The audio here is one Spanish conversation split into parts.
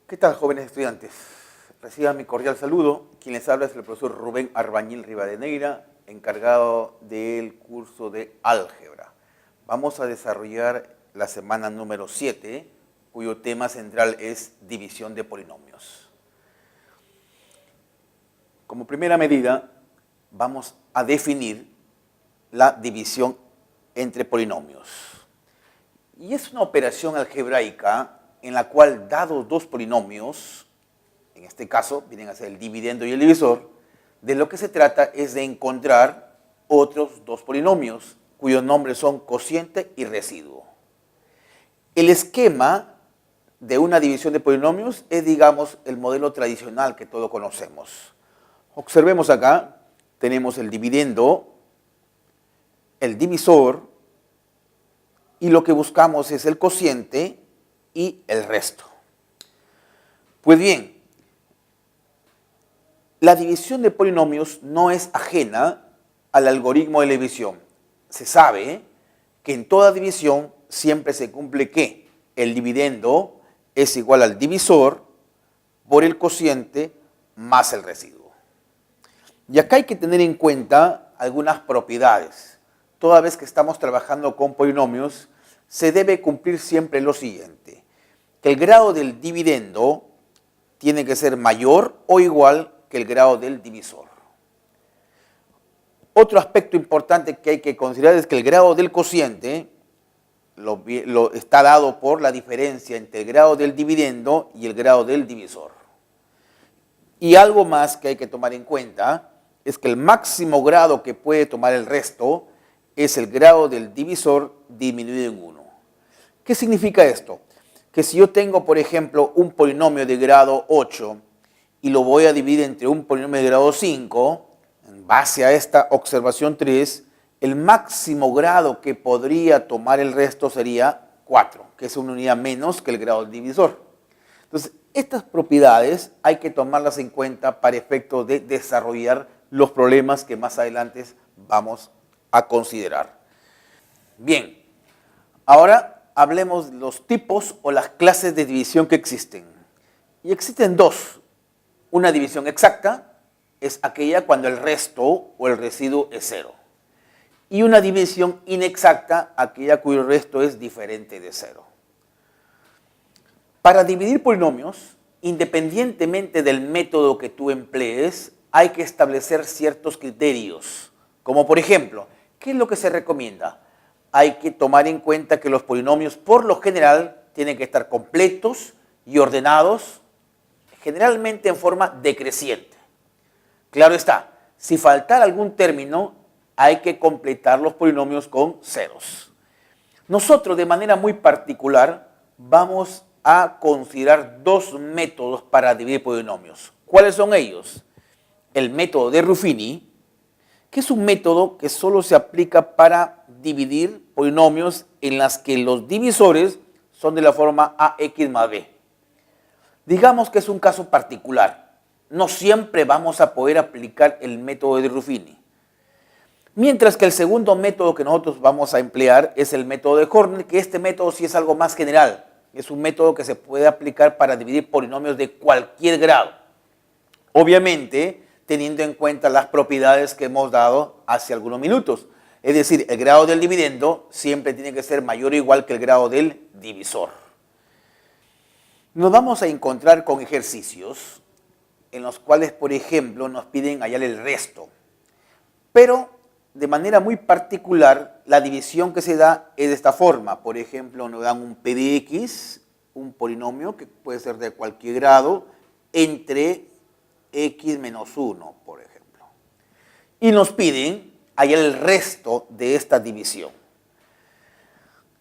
¿Qué tal, jóvenes estudiantes? Reciban mi cordial saludo. Quien les habla es el profesor Rubén Arbañil Rivadeneira, encargado del curso de álgebra. Vamos a desarrollar la semana número 7, cuyo tema central es división de polinomios. Como primera medida, vamos a definir la división entre polinomios. Y es una operación algebraica en la cual, dados dos polinomios, en este caso vienen a ser el dividendo y el divisor, de lo que se trata es de encontrar otros dos polinomios cuyos nombres son cociente y residuo. El esquema de una división de polinomios es, digamos, el modelo tradicional que todos conocemos. Observemos acá, tenemos el dividendo, el divisor, y lo que buscamos es el cociente y el resto. Pues bien, la división de polinomios no es ajena al algoritmo de la división. Se sabe que en toda división siempre se cumple que el dividendo es igual al divisor por el cociente más el residuo. Y acá hay que tener en cuenta algunas propiedades. Toda vez que estamos trabajando con polinomios, se debe cumplir siempre lo siguiente: que el grado del dividendo tiene que ser mayor o igual que el grado del divisor. Otro aspecto importante que hay que considerar es que el grado del cociente está dado por la diferencia entre el grado del dividendo y el grado del divisor. Y algo más que hay que tomar en cuenta es que el máximo grado que puede tomar el resto es el grado del divisor disminuido en 1. ¿Qué significa esto? Que si yo tengo, por ejemplo, un polinomio de grado 8 y lo voy a dividir entre un polinomio de grado 5, en base a esta observación 3, el máximo grado que podría tomar el resto sería 4, que es una unidad menos que el grado del divisor. Entonces, estas propiedades hay que tomarlas en cuenta para efecto de desarrollar los problemas que más adelante vamos a considerar. Bien, ahora hablemos de los tipos o las clases de división que existen. Y existen dos. Una división exacta es aquella cuando el resto o el residuo es 0. Y una división inexacta, aquella cuyo resto es diferente de 0. Para dividir polinomios, independientemente del método que tú emplees, hay que establecer ciertos criterios. Como por ejemplo, ¿qué es lo que se recomienda? Hay que tomar en cuenta que los polinomios por lo general tienen que estar completos y ordenados, generalmente en forma decreciente. Claro está, si faltara algún término, hay que completar los polinomios con ceros. Nosotros, de manera muy particular, vamos a considerar dos métodos para dividir polinomios. ¿Cuáles son ellos? El método de Ruffini, que es un método que solo se aplica para dividir polinomios en las que los divisores son de la forma ax más b. Digamos que es un caso particular. No siempre vamos a poder aplicar el método de Ruffini. Mientras que el segundo método que nosotros vamos a emplear es el método de Horner, que este método sí es algo más general. Es un método que se puede aplicar para dividir polinomios de cualquier grado. Obviamente, teniendo en cuenta las propiedades que hemos dado hace algunos minutos. Es decir, el grado del dividendo siempre tiene que ser mayor o igual que el grado del divisor. Nos vamos a encontrar con ejercicios en los cuales, por ejemplo, nos piden hallar el resto. Pero, de manera muy particular, la división que se da es de esta forma. Por ejemplo, nos dan un p de x, un polinomio que puede ser de cualquier grado, entre x menos 1, por ejemplo. Y nos piden hallar el resto de esta división.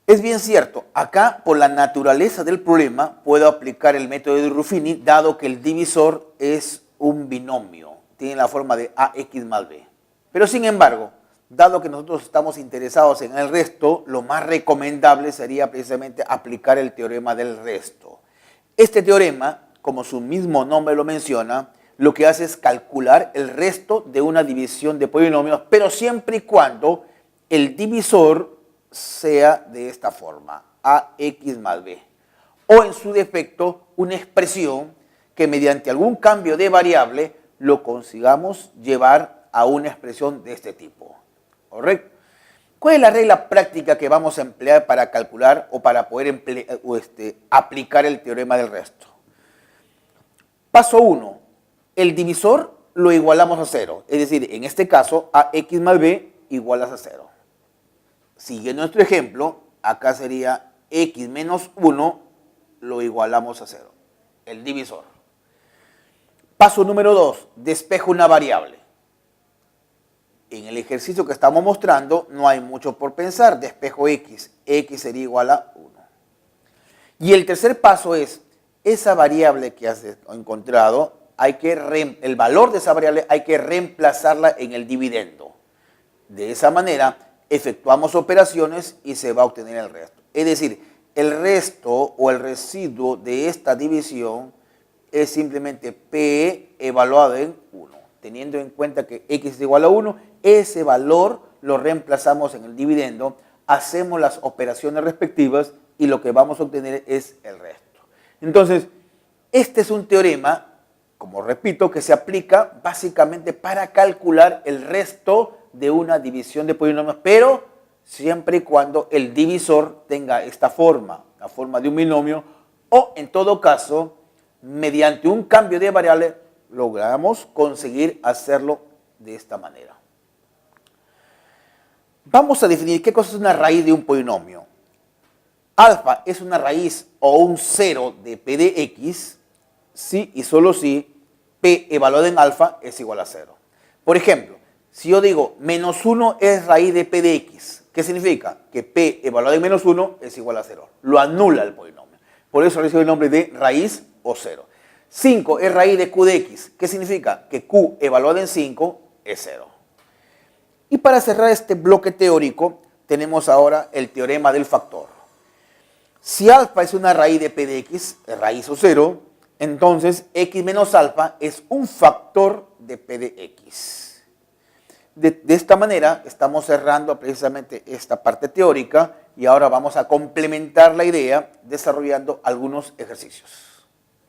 Es bien cierto, acá por la naturaleza del problema puedo aplicar el método de Ruffini, dado que el divisor es un binomio, tiene la forma de ax más b. Pero sin embargo, dado que nosotros estamos interesados en el resto, lo más recomendable sería precisamente aplicar el teorema del resto. Este teorema, como su mismo nombre lo menciona, lo que hace es calcular el resto de una división de polinomios, pero siempre y cuando el divisor sea de esta forma, ax más b. o en su defecto una expresión que mediante algún cambio de variable lo consigamos llevar a una expresión de este tipo. ¿Correcto? ¿Cuál es la regla práctica que vamos a emplear para calcular o para poder aplicar el teorema del resto? Paso 1. El divisor lo igualamos a 0. Es decir, en este caso, ax más b igualas a 0. Siguiendo nuestro ejemplo, acá sería x menos 1 lo igualamos a 0. El divisor. Paso número 2. Despejo una variable. En el ejercicio que estamos mostrando no hay mucho por pensar. Despejo x. X sería igual a 1. Y el tercer paso es, esa variable que has encontrado, el valor de esa variable hay que reemplazarla en el dividendo. De esa manera, efectuamos operaciones y se va a obtener el resto. Es decir, el resto o el residuo de esta división es simplemente P evaluado en 1. Teniendo en cuenta que x es igual a 1, ese valor lo reemplazamos en el dividendo, hacemos las operaciones respectivas y lo que vamos a obtener es el resto. Entonces, este es un teorema, como repito, que se aplica básicamente para calcular el resto de una división de polinomios, pero siempre y cuando el divisor tenga esta forma, la forma de un binomio, o en todo caso, mediante un cambio de variable, logramos conseguir hacerlo de esta manera. Vamos a definir qué cosa es una raíz de un polinomio. Alfa es una raíz o un cero de p de x si y solo si p evaluado en alfa es igual a 0. Por ejemplo, si yo digo menos 1 es raíz de p de x, ¿qué significa? Que p evaluado en menos 1 es igual a 0. Lo anula el polinomio. Por eso recibe el nombre de raíz o 0. 5 es raíz de q de x. ¿Qué significa? Que q evaluado en 5 es 0. Y para cerrar este bloque teórico, tenemos ahora el teorema del factor. Si alfa es una raíz de p de x, raíz o 0, entonces x menos alfa es un factor de p de x. De esta manera estamos cerrando precisamente esta parte teórica y ahora vamos a complementar la idea desarrollando algunos ejercicios.